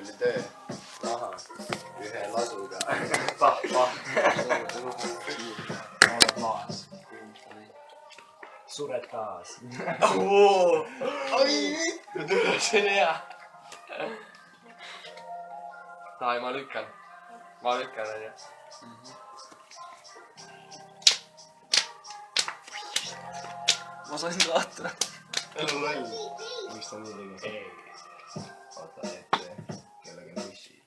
oli töö. Aha. Ühe lasuga. oled maas. Sured taas. oi, see on hea. Ai, ma lükkan, onju. Ma sain kaata. elu loll. Miks ta nii tegi? Vaata ette, kellega nussid.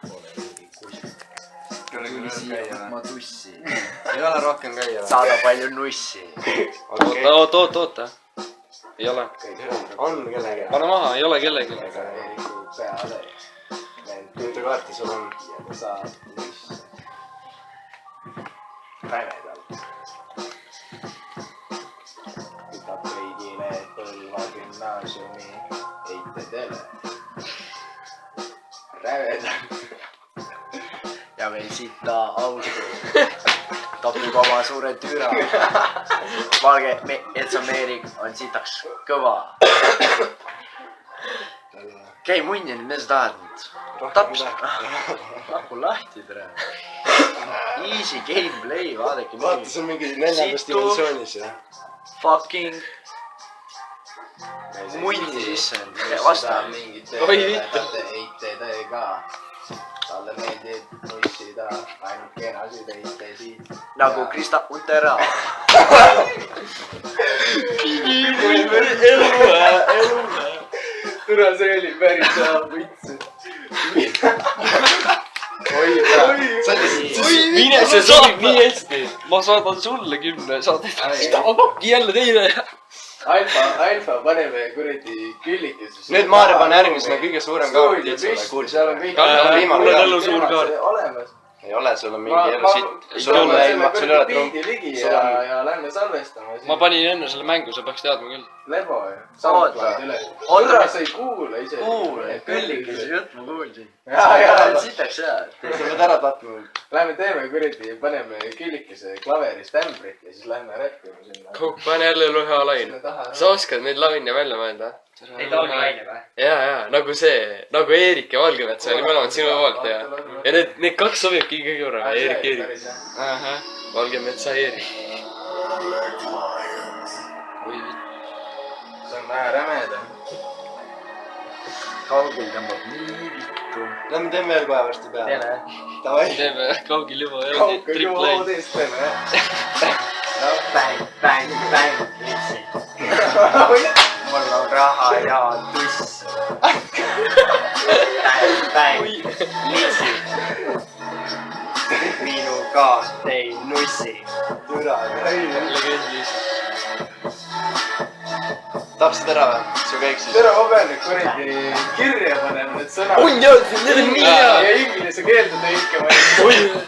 Pole mingi kusk. Ma tussi. Ei ole rohkem käia. Saada palju nussi. Oota. Ei ole. On kellegi. Pane maha, ei ole kellegi. Eeriku peale. Tunde kaarti sul on. Ja saab nusse. Rävedalt. Võtab kõigile Põlva gümnaasiumi eitedele. Rävedalt. Ja meil sita auto. Tapib oma suure türa. Valge etsameerik on sitaks kõva. Käi munni nüüd, mis sa tahad nüüd? Taps. Haku lahti tere. Easy gameplay, vaadake. Vaata, see on mingi 4. dimensioonis ja. Fucking munni sisse. Vasta. Oi vittu. EITD-ga. Talle meeldib nussida ainult kenasid EIT-sid. Nagu Krista Untera. Elu. Türa, see oli päris hea võts. Mine, see sobib nii hästi. Ma saadan sulle 10 saadet. Mida ma pakki jälle teile? Alfa, paneme kuradi küllikesesse. Nüüd Maarja pane järgmisena kõige suurem kaart. Seal on kõik. Mul on ellu suur kaart. Olemas. Ei ole, sul on mingi elu siit. Sul ei ole pildi ligi ja lähme salvestama. Ma panin enne selle mängu, sa peaks teadma küll. Lebo ju. Soundcloud üle. Olra, sa ei kuule ise. Kuule, küllikese jutt ma kuulsin. Jaa. Sitaks hea. sa pead ära tapma. Lähme teeme kuradi, paneme küllikese klaverist ämbrit ja siis lähme räppima sinna. Pane jälle ühe laine. Sa oskad neid laine välja mõelda? Neid ongi laine või? Jaa, nagu see, nagu Eerik ja Valgevets oli mõlemad sinu poolt ja need kaks sobibki kõige juurde. Eerik. Valgevets ja Eerik. See on vähe rämeda. Kaugel tõmbab nii vittu. Lähme teeme veel kohe varsti peale. Teeme. Davai. Teeme kaugel juba Kaugel juba triple oodest teeme, jah. Bäng. Litsi. Mul on raha ja tuss. Bäng. Litsi. Minuga ei nussi. Türa. legendis. Tapsid ära või? Su kõik siis. Tere, ma pean nüüd kuradi kirja panema need sõnad. Need on nii hea. Ja inglise keelde tõikama ja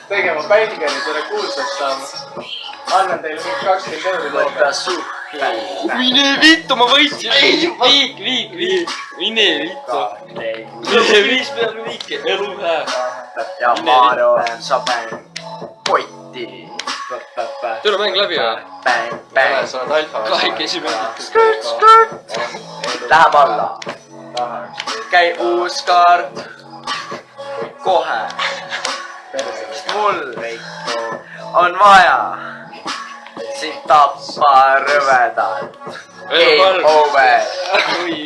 tegema bängeri selle kuulsaks saama. Annan teile mingi 20 euri Võta looga. suhla. Mine vittu, ma võitsin. Viik. Mine vittu. Mine viis peale viiki. Elu hää. Ja Maaro saab potti. Tule mäng läbi või? Bäng. Sa oled alfa. Kahekesi mängid. Läheb alla. Käi uus kaart. Kohe. Mul on vaja sind tappa rõvedalt. Game over.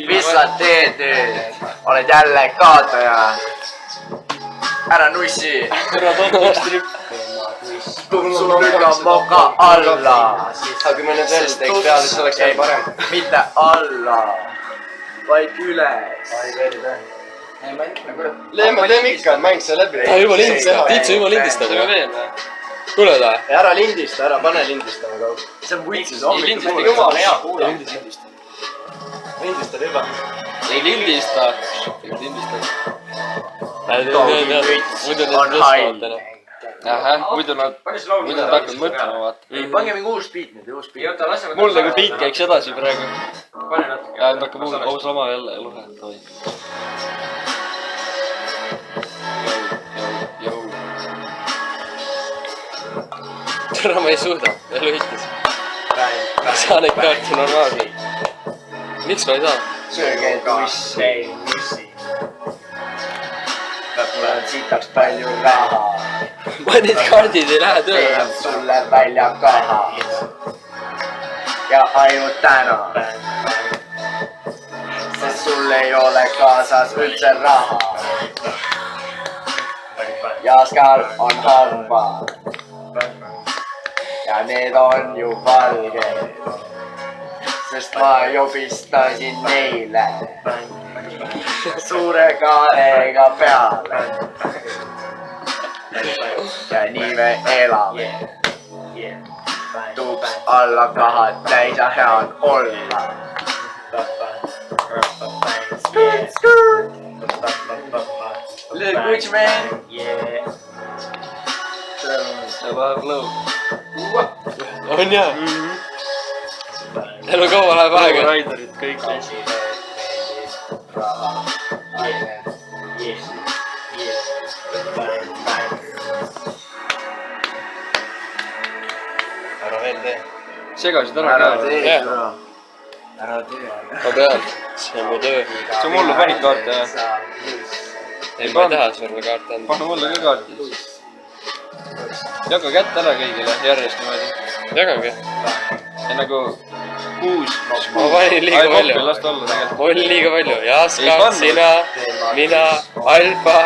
Mis sa teed nüüd? Oled jälle kaotaja. Ära nussi. Türa top strip. Sul lükkab moka alla. Aga kui me nüüd veel teeks peale, siis oleks veel parem. Mitte alla, vaid üles. Teeme ikka, mäng see läbi. Juba lindistab, Tiitsu juba lindistab. Kuule ta. Ära lindista, ära pane lindistama kaug. See on võitsus Jumala hea kuula. Lindista juba. Ei lindista. Muidu nad hakkavad mõtlema, vaata. Pange mingi uus beat nüüd, uus beat. Mul nagu beat käiks edasi praegu. Ja nüüd hakkab uus lama jälle luhe. Türa ma ei suuda, elu hitis. Ma saa neid kaarte normaalselt. Miks ma ei saa? Sööge tuss, ei nussi. sitaks palju raha . Need kaardid ei lähe tööle . teen sulle välja kaha . ja ainult täna . sest sul ei ole kaasas üldse raha . Jaskal on hambad . ja need on ju valged . sest ma jobistasin neile suure kaalega peale . ja nii me elame . tuuks alla kahad täis ja hea on olla . Little Gucci man . on jaa ? elu kaua läheb aega . Raiderid kõik . ära veel tee . segasid ära ära ka . tee Jah. seda . ära tee . ma tean , see on mu töö . sa mullu panid kaarte jah ? ei , ma ei taha sulle kaarte anda . pane mulle ka kaarti . jaga kätte ära kõigile järjest niimoodi . jagangi . ja nagu 6 . ma panin liiga palju . las ta olla tegelikult . oli liiga palju . Ei Jaska , pannud. sina , mina , Alfa .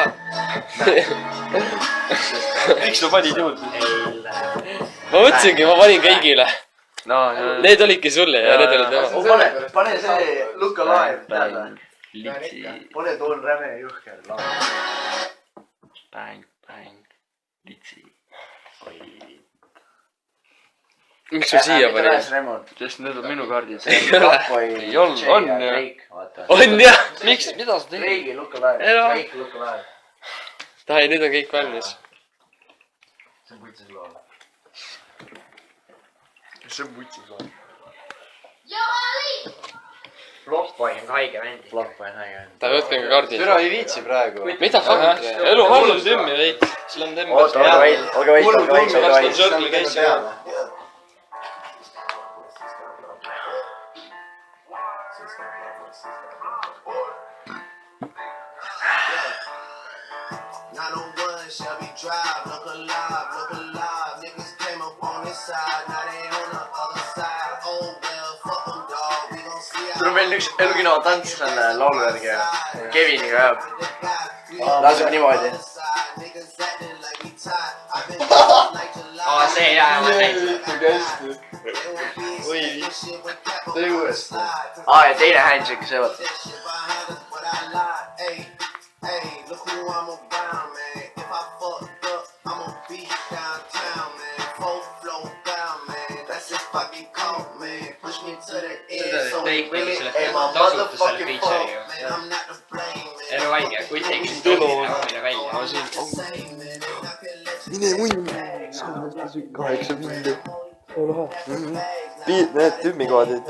miks sa panid juurde ? ma mõtlesingi , ma panin kõigile . no , Need olidki sulle ja need olid tema . pane see Look Alive peale . litsi , pane toon räme jõhker laul . bäng , bäng , litsi . miks sul siia pani ? sest need on minu kaardid . ei ole . Ei olnud, on ju. on jah . miks , mida sa tegid ? Reigi Look Alive . Ela. Reigi Look Alive . Tahai , nüüd on kõik valmis . see on putsis laul . see on putsis laul . Blockboy on ka haige vend . Blockboy on äge . ta võtke ka kaardid . türa ei viitsi praegu . mida fuck ? elu hallus temmi veits . sul on temmi . oota , olge vait , olge vait , olge vait , olge vait . Circle käis ka . Shelby Drive, look alive, niggas came up on this side, now they on the other side, oh well, fuck them dog, we gon' see how sul on veel üks elukino tants selle laulu järgi . Keviniga jääb . laseb niimoodi . aa , see jaa , ma näin . tee uuesti . aa , ja teine handshake , see vaata . Hey, look who I'm around, man. If I fucked up, I'ma be downtown, man. Full flow down, man. That's just fucking cold, man. Push me to the edge, so Kõik really selle ain't my tasuta selle motherfucking feature'i fault, ju . man. I'm not to blame, man. elu haige , kui teeksid tuli meile välja . Mine munni. näed , tümmikohad